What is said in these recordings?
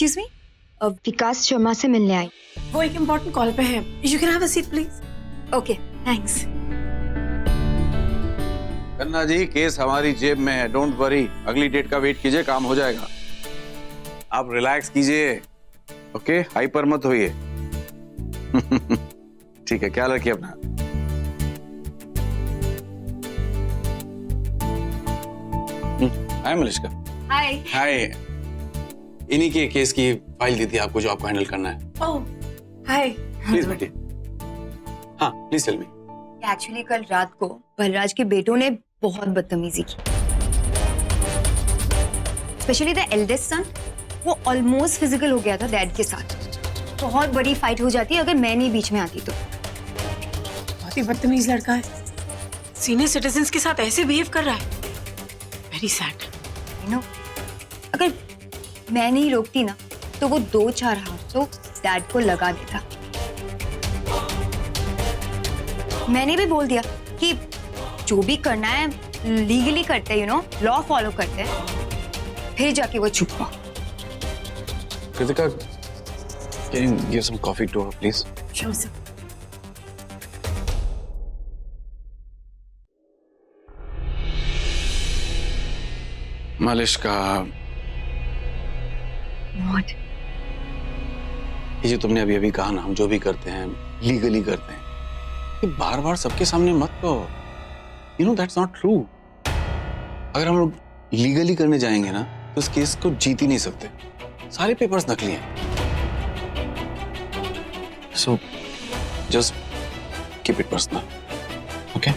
Excuse me, विकास शर्मा से मिलने आई। वो एक इम्पोर्टेंट कॉल पे है। You can have a seat please. Okay, thanks. Khanna ji, case हमारी जेब में है, डोंट वरी। अगली डेट का वेट कीजिए, काम हो जाएगा। आप रिलैक्स कीजिए, ओके? हाइपर मत होइए। ठीक है, ख्याल रखिए अपना। हाय मलिष्का। हाय। हाय। इन्हीं के केस की फाइल दी थी आपको, जो आपको हैंडल करना है। ओह, हाय। प्लीज बैठिए। हाँ, प्लीज टेल मी। एक्चुअली कल रात को बलराज के बेटों ने बहुत बदतमीजी की। स्पेशली द एल्डेस्ट सन, वो ऑलमोस्ट फिजिकल हो गया था डैड के साथ। बहुत बड़ी फाइट हो जाती अगर मैं नहीं बीच में आती तो। बहुत ही बदतमीज लड़का है। सीनियर सिटीजन्स के साथ ऐसे बिहेव कर रहा है। Very sad. यू नो, अगर मैं नहीं रोकती ना तो वो 2-4 हाथ तो डैड को लगा देता। मैंने भी बोल दिया कि जो भी करना है लीगली करते हैं, यू नो, लॉ फॉलो करते हैं। फिर जाके वो चुप हुआ। Kritika, can you give some coffee to her, please? Sure, sir. Malishka, What? ये जो तुमने अभी अभी कहा ना, हम जो भी करते हैं लीगली करते हैं, ये बार बार सबके सामने मत कहो। You know that's not true. अगर हम लोग लीगली करने जाएंगे ना तो इस केस को जीत ही नहीं सकते। सारे पेपर्स नकली हैं। So, just keep it personal, okay?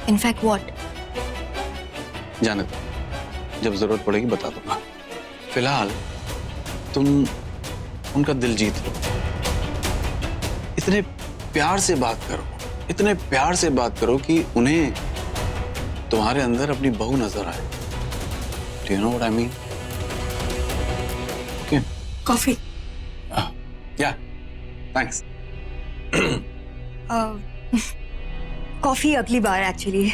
In fact, what? जाने दो, जब जरूरत पड़ेगी बता दूंगा। फिलहाल तुम उनका दिल जीत लो। इतने प्यार से बात करो, इतने प्यार से बात करो कि उन्हें तुम्हारे अंदर अपनी बहू नजर आए। Do you know what I mean? Okay. Coffee. Yeah, thanks. Coffee अगली बार। एक्चुअली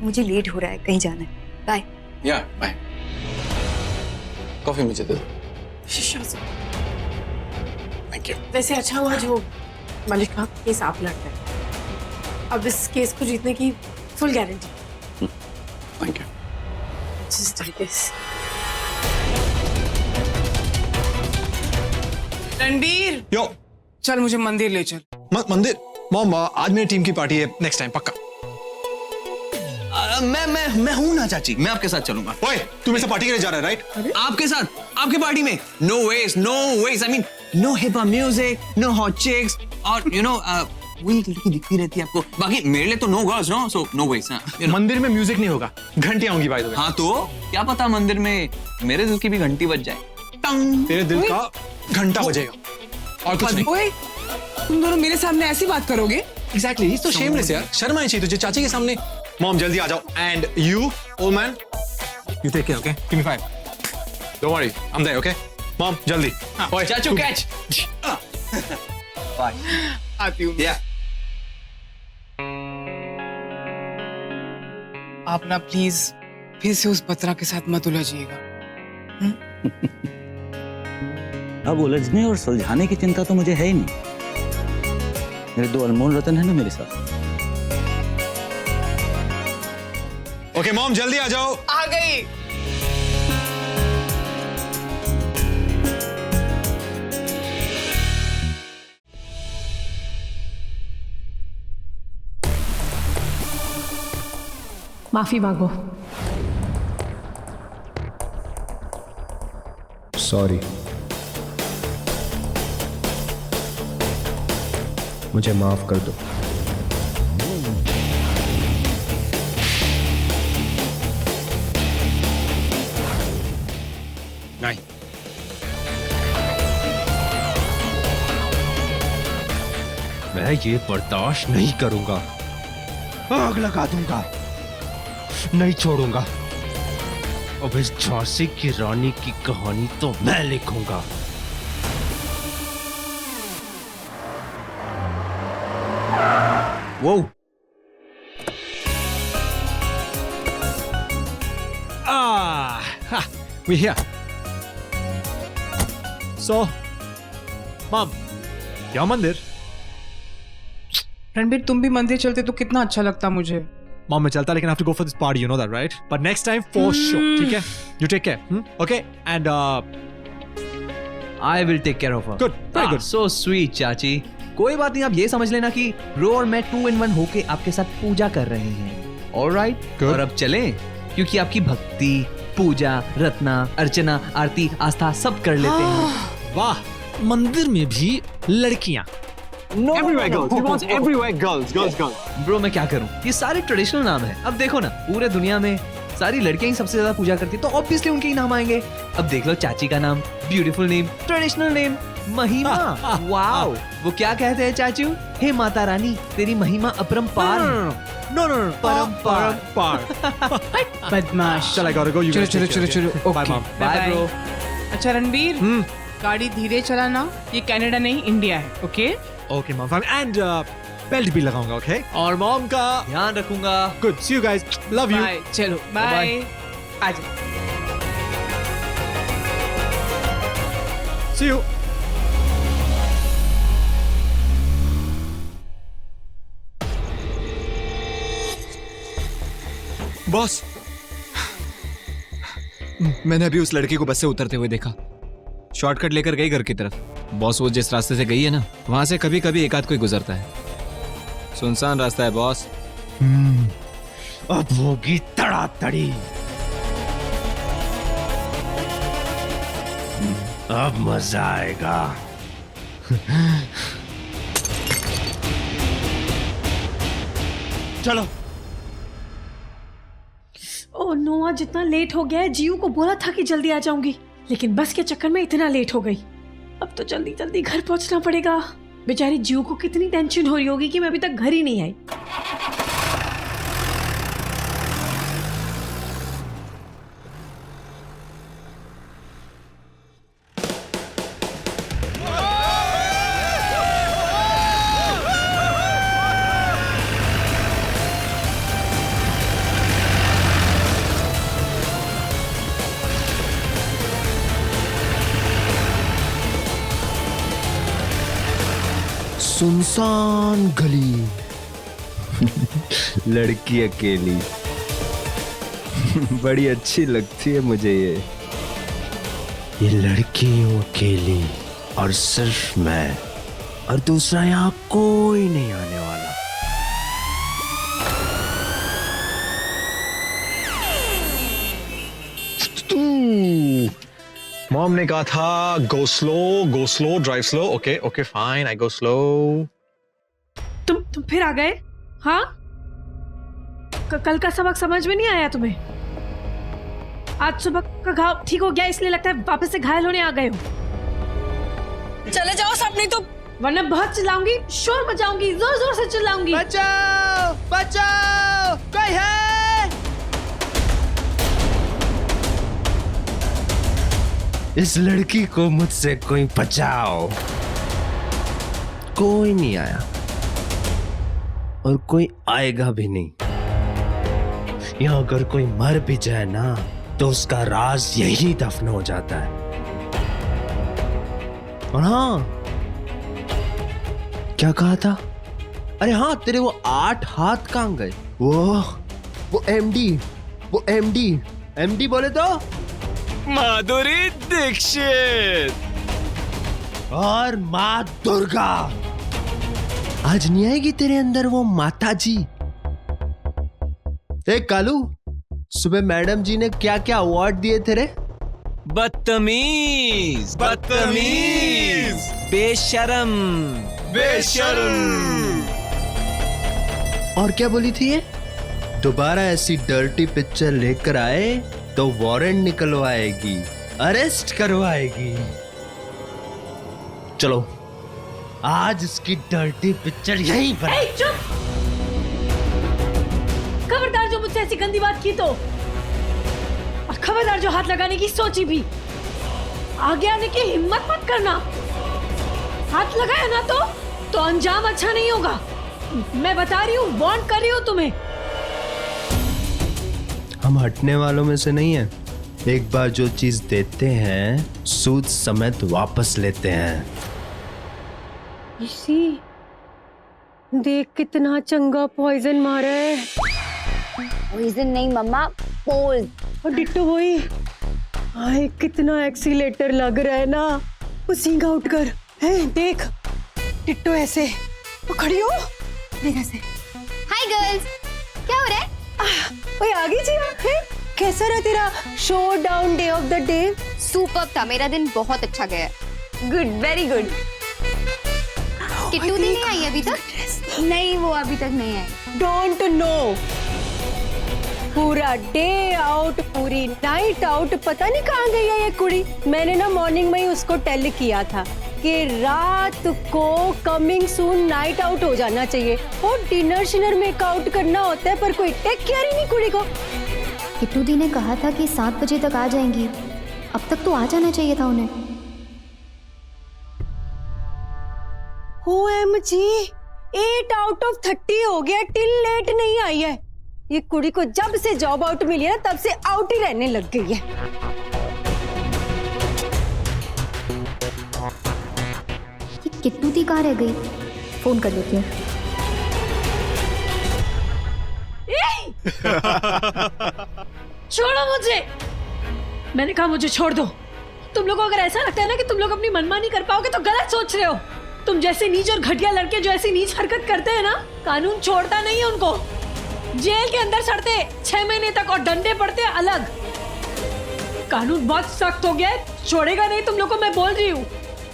मुझे लेट हो रहा है, कहीं जाना है। बाय। Yeah, bye. कॉफी मुझे दे दो। Sure, sir. Thank you. वैसे अच्छा हुआ जो मलिका का केस आप लड़ते हैं। अब इस केस को जीतने की full guarantee. Thank you. Just like this. Ranbir, yo चल मुझे मंदिर ले चल। मंदिर। मॉम, आज मेरी टीम की पार्टी है, नेक्स्ट टाइम पक्का। मैं हूं ना चाची, मैं आपके साथ चलूंगा। ओए, तू मेरे से पार्टी के लिए जा रहा है, राइट? आपके साथ, आपकी पार्टी में। No veg, I mean no hip hop music, no hot chicks, और यू नो वही लड़की दिखती रहती है आपको। बाकी मेरे लिए तो no girls, no, so no veg. मंदिर में म्यूजिक नहीं होगा, घंटियां होंगी बाय द वे। हाँ तो क्या पता मंदिर में मेरे दिल की भी घंटी बज जाए। टंग। तेरे दिल का घंटा बजेगा और कुछ नहीं। ओए, तुम दोनों मेरे सामने ऐसी बात करोगे? एग्जैक्टली, तो शेमलेस यार, शर्म आनी चाहिए तुझे चाची के सामने। मॉम जल्दी आ जाओ, and you old man, you take care, okay? Give me 5। Don't worry, I am there, okay? Mom जल्दी। ओए चाचू कैच। बाय। आती हूँ। या आप ना प्लीज फिर से उस बत्रा के साथ मत उलझिएगा। अब उलझने और सुलझाने की चिंता तो मुझे है ही नहीं। मेरे 2 अनमोल रतन है ना मेरे साथ। ओके मॉम जल्दी आ जाओ। आ गई। माफी मांगो। सॉरी, मुझे माफ कर दो। नहीं, मैं ये बर्दाश्त नहीं करूंगा। आग लगा दूंगा, नहीं छोड़ूंगा। अब इस झांसी की रानी की कहानी तो मैं लिखूंगा। वो we're here. So, Mom, क्या मंदिर? रणबीर तुम भी मंदिर चलते तो कितना अच्छा लगता मुझे. Mom, मैं चलता लेकिन I have to go for this party, you know that, right? But next time for sure, ठीक है? You take care, okay? And I will take care of her. Good, very good. So sweet, चाची. कोई बात नहीं, आप ये समझ लेना कि रो और मैं 2 in 1 होके आपके साथ पूजा कर रहे हैं. Alright? Good. और अब चलें, क्योंकि आपकी भक्ति, पूजा, रत्ना, अर्चना, आरती, आस्था सब कर लेते हैं. वाह, मंदिर में भी लड़कियां. Everywhere girls. He wants everywhere girls. Bro मैं क्या करूं, ये सारे ट्रेडिशनल नाम है. अब देखो ना, पूरे दुनिया में सारी लड़कियां ही सबसे ज्यादा पूजा करती है, तो ऑब्वियसली उनके ही नाम आएंगे. अब देख लो चाची का नाम, ब्यूटीफुल नेम, ट्रेडिशनल नेम, महिमा. वाओ, वो क्या कहते हैं चाचू? हे माता रानी, तेरी महिमा अपरंपार. No. परंपार. बदमाश. Shall I gotta go? You guys take care, चलो. okay? Bye, Okay. Mom. Bye bro. अच्छा रणबीर, गाड़ी धीरे चलाना. ये कनाडा नहीं इंडिया है. Okay? Okay, Mom. Fine. And belt भी लगाऊंगा, okay? और Mom का ध्यान रखूंगा. good. See you guys. Love you. Bye. चलो बाय. आजा. See you. बॉस, मैंने अभी उस लड़की को बस से उतरते हुए देखा. शॉर्टकट लेकर गई घर की तरफ. बॉस, वो जिस रास्ते से गई है ना, वहां से कभी कभी एक आध कोई गुजरता है. सुनसान रास्ता है बॉस. अब होगी तड़ातड़ी. अब मजा आएगा. चलो. ओह नो, आज इतना लेट हो गया है. जीव को बोला था कि जल्दी आ जाऊंगी, लेकिन बस के चक्कर में इतना लेट हो गई. अब तो जल्दी जल्दी घर पहुंचना पड़ेगा. बेचारी जीव को कितनी टेंशन हो रही होगी कि मैं अभी तक घर ही नहीं आई. सुनसान गली. लड़की अकेली. बड़ी अच्छी लगती है मुझे ये लड़की यूं अकेली, और सिर्फ मैं, और दूसरा यहाँ कोई नहीं आने वाला. Mom ने कहा था go slow, drive slow. Okay, fine. I go slow. तुम फिर आ गए? हाँ, कल का सबक समझ में नहीं आया तुम्हें? आज सुबह का घाव ठीक हो गया, इसलिए लगता है वापस से घायल होने आ गए हो. चले जाओ सब, नहीं तो वरना बहुत चिल्लाऊंगी, शोर मचाऊंगी, जोर जोर से चिल्लाऊंगी. बचाओ, बचाओ, कोई है? इस लड़की को मुझसे कोई बचाओ. कोई नहीं आया और कोई आएगा भी नहीं. यहाँ अगर कोई मर भी जाए ना, तो उसका राज यही दफन हो जाता है. और हाँ, क्या कहा था? अरे हाँ, तेरे वो 8 हाथ कहाँ गए? वो एमडी बोले तो माधुरी दीक्षित और माँ दुर्गा. आज नहीं आएगी तेरे अंदर वो माता जी? कालू, सुबह मैडम जी ने क्या क्या अवार्ड दिए थे रे? बदतमीज, बेशरम. और क्या बोली थी ये? दोबारा ऐसी डर्टी पिक्चर लेकर आए तो वारंट निकलवाएगी, अरेस्ट करवाएगी. चलो, आज इसकी डर्टी पिक्चर यहीं पर. चुप! खबरदार जो मुझसे ऐसी गंदी बात की तो, और खबरदार जो हाथ लगाने की सोची भी. आगे आने की हिम्मत मत करना. हाथ लगाया ना तो अंजाम अच्छा नहीं होगा. मैं बता रही हूँ, वार्न कर रही हूँ तुम्हें. हम हटने वालों में से नहीं है. एक बार जो चीज देते हैं सूद समेत वापस लेते हैं। इसी देख कितना चंगा पॉइजन मारा है। पॉइजन नहीं मम्मा, पोल। और डिट्टो वही, हाय कितना एक्सीलेटर लग रहा है ना। वो सींग आउट कर है, देख डिट्टो ऐसे। वो खड़ी हो, देख ऐसे। हाय गर्ल्स, क्या हो रहा है? ओए आ गई जिया, है कैसा रहा तेरा show down day of the day? Superb था, मेरा दिन बहुत अच्छा गया। Good, very good. किट्टू दी नहीं आई अभी तक? नहीं, वो अभी तक नहीं आई। डोंट नो, पूरा डे आउट, पूरी नाइट आउट, पता नहीं कहाँ गई है ये कुड़ी। मैंने ना मॉर्निंग में ही उसको टेल किया था कि रात को कमिंग सून नाइट आउट हो जाना चाहिए। वो डिनर शिनर मेकआउट करना होता है, पर कोई टेक केयर ही नहीं कुड़ी को। किट्टू दी ने कहा था कि 7 बजे तक आ जाएंगी, अब तक तो आ जाना चाहिए था उन्हें। OMG, 8 आउट ऑफ 30 हो गया, टिल लेट नहीं आई है। ये कुड़ी को जब से जॉब आउट मिली है ना, तब से आउट ही रहने लग गई है। ये किट्टू दी कहाँ रह गई? फोन कर लेती हूँ। छोड़ो मुझे, मैंने कहा मुझे छोड़ दो। तुम लोगों को अगर ऐसा लगता है ना कि तुम लोग अपनी मनमानी कर पाओगे तो गलत सोच रहे हो। तुम जैसे नीच और घटिया लड़के जो ऐसी नीच हरकत करते हैं ना, कानून छोड़ता नहीं है उनको। जेल के अंदर सड़ते 6 महीने तक और डंडे पड़ते अलग। कानून बहुत सख्त हो गया है, छोड़ेगा नहीं तुम लोग को, मैं बोल रही हूँ।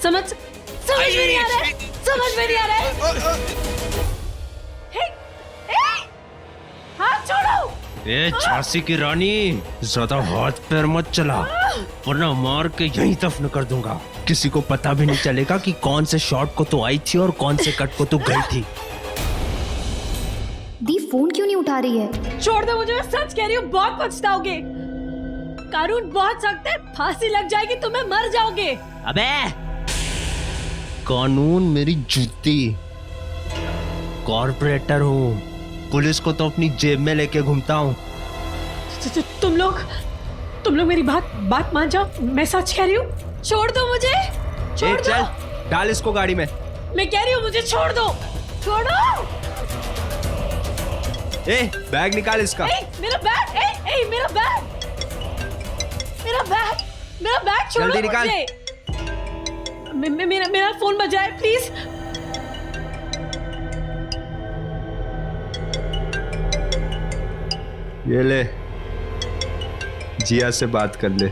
समझ में नहीं आ रहा है, समझ में नहीं आ रहा है। हाथ छोड़ो। ए झांसी की रानी, ज्यादा हाथ पैर मत चला वरना मार के यहीं दफन कर दूंगा। किसी को पता भी नहीं चलेगा कि कौन से शॉट को तो आई थी और कौन से कट को तो गई थी। दी फोन क्यों नहीं उठा रही है? छोड़ दो मुझे, मैं सच कह रही हूँ, बहुत पछताओगे। कानून बहुत सख्त है, फांसी लग जाएगी, तुम्हें मर जाओगे। अबे कानून मेरी जूती, कॉर्पोरेटर हूँ, पुलिस को तो अपनी जेब में लेके घूमता हूँ। तुम लोग मेरी बात मान जाओ, मैं सच कह रही हूँ। छोड़ दो मुझे, छोड़ दो। चल डाल इसको गाड़ी में। मैं कह रही हूँ मुझे छोड़ दो, छोड़ो। ए बैग निकाल इसका। मेरा बैग, मेरा बैग, मेरा बैग, मेरा बैग छोड़ो। जल्दी निकाल। मेरा फोन बजा है, प्लीज। ये ले, जिया से बात कर ले।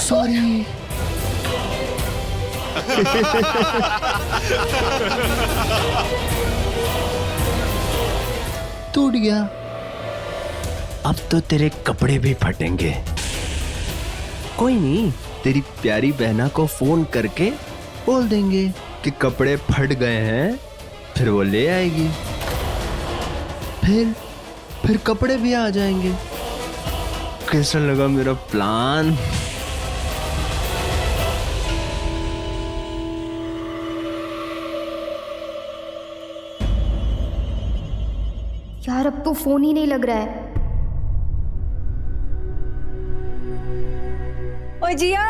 सॉरी। टूट गया, अब तो तेरे कपड़े भी फटेंगे। कोई नहीं, तेरी प्यारी बहना को फोन करके बोल देंगे कि कपड़े फट गए हैं, फिर वो ले आएगी, फिर कपड़े भी आ जाएंगे। कैसा लगा मेरा प्लान? यार अब तो फोन ही नहीं लग रहा है। ओए जिया,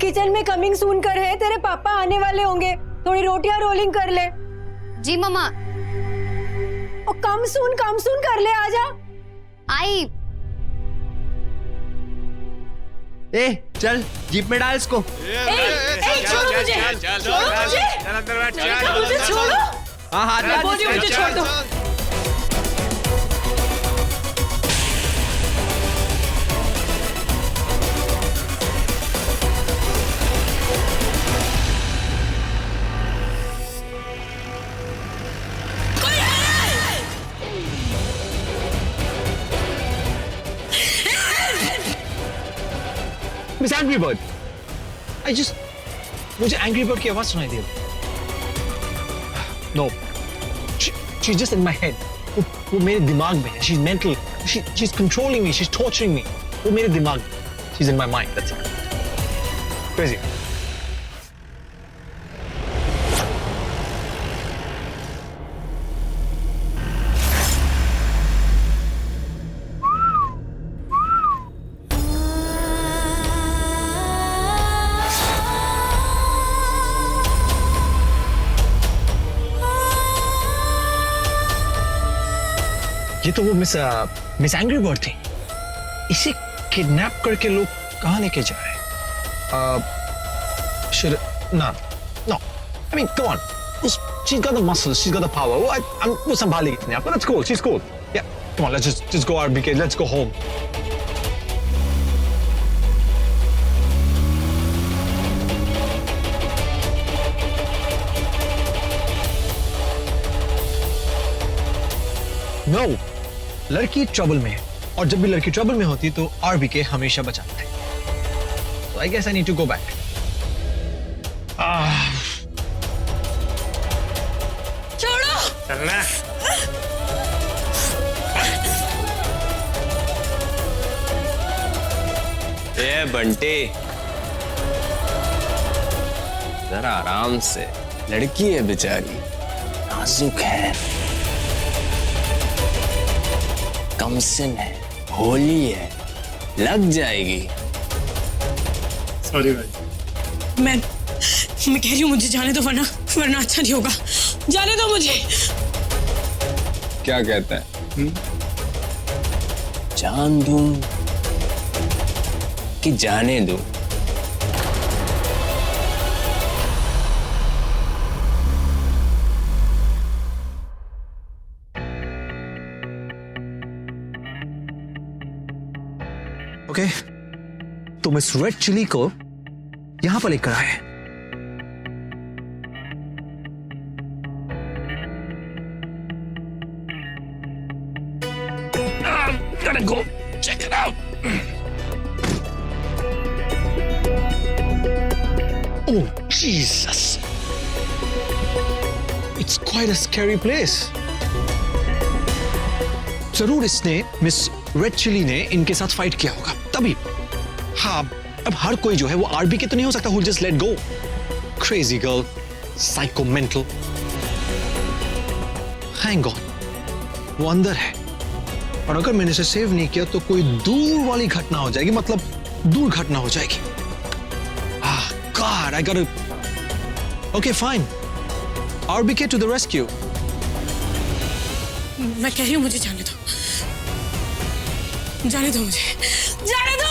किचन में कमिंग सून कर है, तेरे पापा आने वाले होंगे, थोड़ी रोटियां रोलिंग कर ले। जी मम्मा। और कम सून कर ले, आजा। आई। ए चल जीप में डाल इसको। छोड़ो मुझे, मुझे छोड़ो। हाँ हाथ मुझे छोड़ दो। मिस एंग्री बर्ड, मुझे एंग्री बर्ड की आवाज सुनाई दे। No, she's just in my head. वो मेरे दिमाग में है. She's mental. She's controlling me. She's torturing me. वो मेरे दिमाग में. She's in my mind. That's it. Crazy. ये तो वो मिस एंग्री बर्ड थी। इसे किडनैप करके लोग कहाँ लेके जा रहे हैं? No. I mean, come on. She's got the muscles. She's got the power. वो संभालेगी इतने आपको. That's cool. She's cool. Yeah. Come on. Let's just go RBK. Let's go home. No. लड़की ट्रबल में है और जब भी लड़की ट्रबल में होती है तो RBK हमेशा बचाता है. So I guess I need to go back. छोड़ो. चलना. ए बंटे, जरा आराम से. लड़की है बेचारी, नाजुक है, कमसिन है, होली है, लग जाएगी. सॉरी भाई. मैं कह रही हूँ मुझे जाने दो वरना अच्छा नहीं होगा. जाने दो मुझे. क्या कहता है? जान दूं कि जाने दूं? ओके, तुम इस रेड चिली को यहां पर लेकर आए. Gotta go check it out. Oh Jesus! It's quite a scary place. जरूर इसने मिस रेड चिली ने इनके साथ फाइट किया होगा तभी. हाँ, अब हर कोई जो है वो RBK तो नहीं हो सकता. Who'll just let go? Crazy girl, psycho mental. Hang on, वो अंदर है और अगर मैंने इसे सेव नहीं किया तो कोई दूर वाली घटना हो जाएगी. मतलब दूर घटना हो जाएगी. God, I gotta. Okay, fine. RBK to the rescue. मैं कह रही हूँ मुझे जाने दो. जाने दो मुझे. जाने दो.